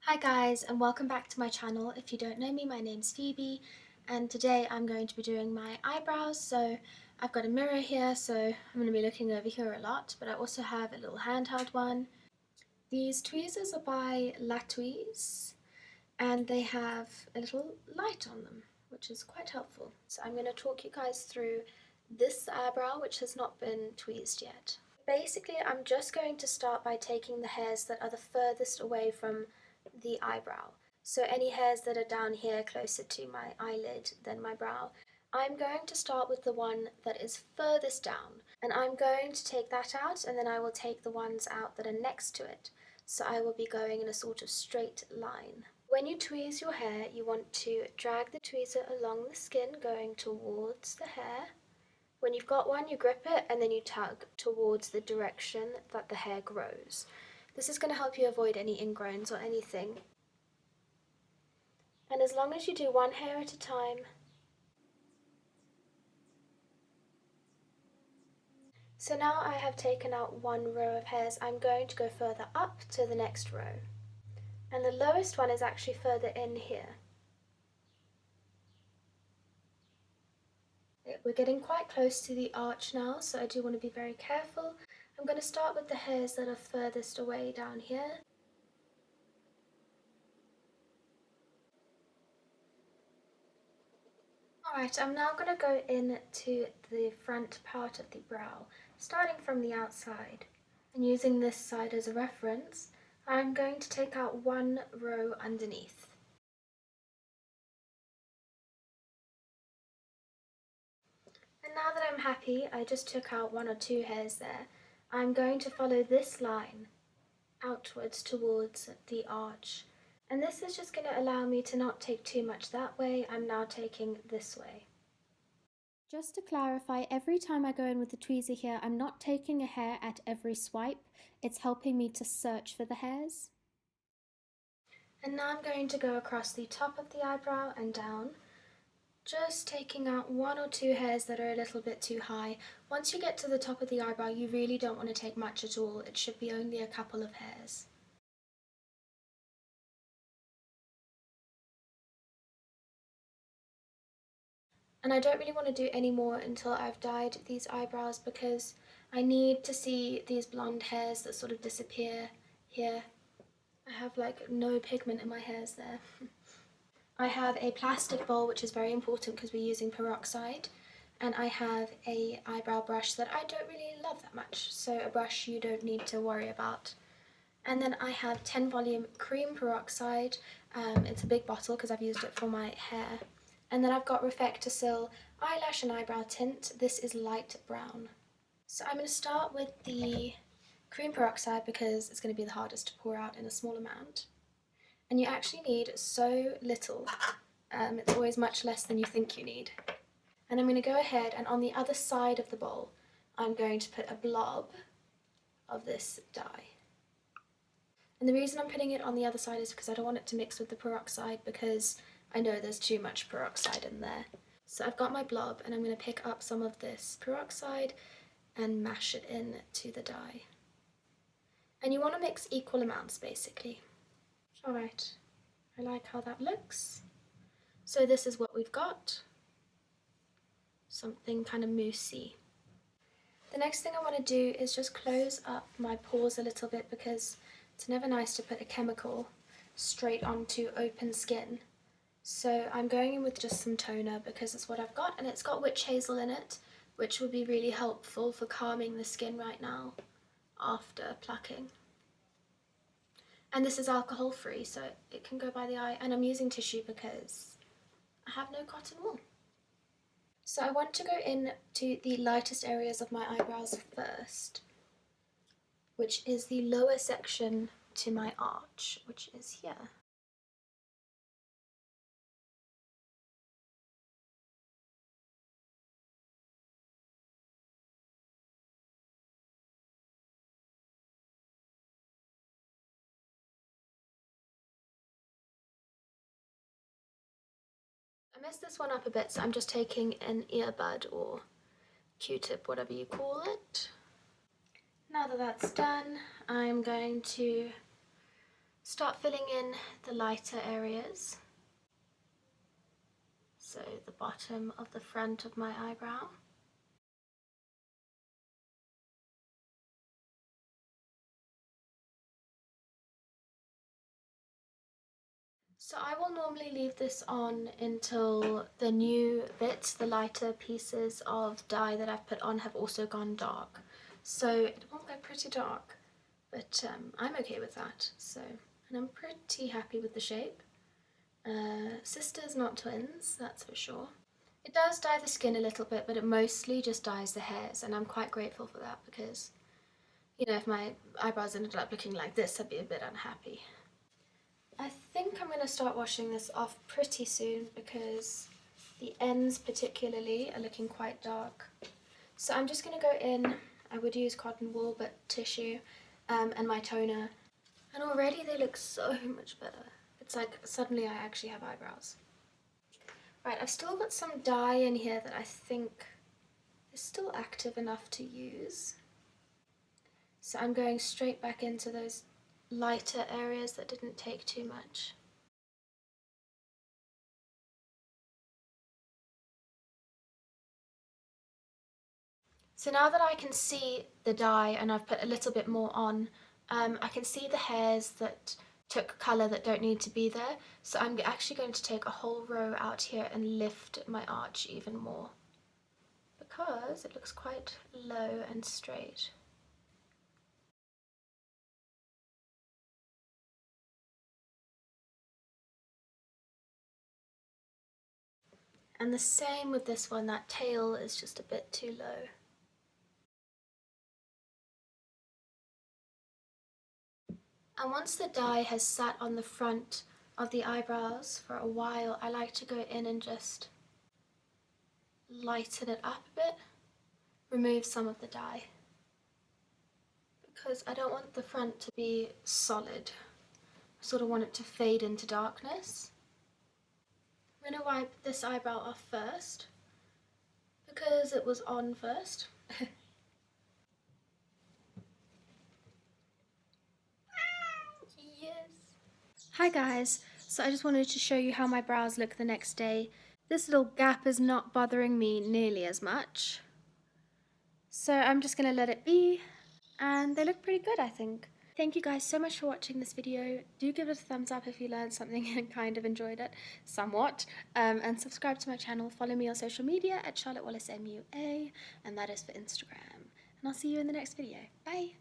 Hi guys, and welcome back to my channel. If you don't know me, my name's Phoebe and today I'm going to be doing my eyebrows. So I've got a mirror here, so I'm going to be looking over here a lot, but I also have a little handheld one. These tweezers are by La Tweeze and they have a little light on them, which is quite helpful. So I'm going to talk you guys through this eyebrow, which has not been tweezed yet. Basically, I'm just going to start by taking the hairs that are the furthest away from the eyebrow. So any hairs that are down here closer to my eyelid than my brow, I'm going to start with the one that is furthest down, and I'm going to take that out, and then I will take the ones out that are next to it. So I will be going in a sort of straight line. When you tweeze your hair, you want to drag the tweezer along the skin going towards the hair. When you've got one, you grip it and then you tug towards the direction that the hair grows. This is going to help you avoid any ingrowns or anything. And as long as you do one hair at a time. So now I have taken out one row of hairs, I'm going to go further up to the next row. And the lowest one is actually further in here. We're getting quite close to the arch now, so I do want to be very careful. I'm going to start with the hairs that are furthest away down here. Alright, I'm now going to go into the front part of the brow, starting from the outside. And using this side as a reference, I'm going to take out one row underneath. And now that I'm happy, I just took out one or two hairs there, I'm going to follow this line outwards towards the arch. And this is just going to allow me to not take too much that way, I'm now taking this way. Just to clarify, every time I go in with the tweezer here, I'm not taking a hair at every swipe, it's helping me to search for the hairs. And now I'm going to go across the top of the eyebrow and down, just taking out one or two hairs that are a little bit too high. Once you get to the top of the eyebrow, you really don't want to take much at all, it should be only a couple of hairs. And I don't really want to do any more until I've dyed these eyebrows because I need to see these blonde hairs that sort of disappear here. I have like no pigment in my hairs there. I have a plastic bowl, which is very important because we're using peroxide, and I have a eyebrow brush that I don't really love that much, so a brush you don't need to worry about. And then I have 10 volume cream peroxide, it's a big bottle because I've used it for my hair. And then I've got Reflector-Sil eyelash and eyebrow tint, this is light brown. So I'm going to start with the cream peroxide because it's going to be the hardest to pour out in a small amount. And you actually need so little, it's always much less than you think you need. And I'm going to go ahead and on the other side of the bowl, I'm going to put a blob of this dye. And the reason I'm putting it on the other side is because I don't want it to mix with the peroxide because I know there's too much peroxide in there. So I've got my blob and I'm going to pick up some of this peroxide and mash it in to the dye. And you want to mix equal amounts basically. Alright, I like how that looks. So this is what we've got. Something kind of moussey. The next thing I want to do is just close up my pores a little bit because it's never nice to put a chemical straight onto open skin. So I'm going in with just some toner because it's what I've got, and it's got witch hazel in it, which will be really helpful for calming the skin right now after plucking. And this is alcohol free, so it can go by the eye, and I'm using tissue because I have no cotton wool. So I want to go in to the lightest areas of my eyebrows first, which is the lower section to my arch, which is here. I messed this one up a bit, so I'm just taking an earbud or Q-tip, whatever you call it. Now that that's done, I'm going to start filling in the lighter areas. So the bottom of the front of my eyebrow. So I will normally leave this on until the new bits, the lighter pieces of dye that I've put on, have also gone dark. So it will go pretty dark, but I'm okay with that. So, and I'm pretty happy with the shape. Sisters, not twins, that's for sure. It does dye the skin a little bit, but it mostly just dyes the hairs, and I'm quite grateful for that because, you know, if my eyebrows ended up looking like this, I'd be a bit unhappy. I think I'm going to start washing this off pretty soon because the ends particularly are looking quite dark. So I'm just going to go in, I would use cotton wool but tissue, and my toner, and already they look so much better. It's like suddenly I actually have eyebrows. Right, I've still got some dye in here that I think is still active enough to use. So I'm going straight back into those lighter areas that didn't take too much. So now that I can see the dye and I've put a little bit more on, I can see the hairs that took colour that don't need to be there. So I'm actually going to take a whole row out here and lift my arch even more because it looks quite low and straight. And the same with this one, that tail is just a bit too low. And once the dye has sat on the front of the eyebrows for a while, I like to go in and just lighten it up a bit, remove some of the dye, because I don't want the front to be solid. I sort of want it to fade into darkness. I'm going to wipe this eyebrow off first, because it was on first. Yes! Hi guys, so I just wanted to show you how my brows look the next day. This little gap is not bothering me nearly as much. So I'm just going to let it be, and they look pretty good, I think. Thank you guys so much for watching this video. Do give it a thumbs up if you learned something and kind of enjoyed it, somewhat. And subscribe to my channel. Follow me on social media at Charlotte Wallace MUA, and that is for Instagram. And I'll see you in the next video. Bye!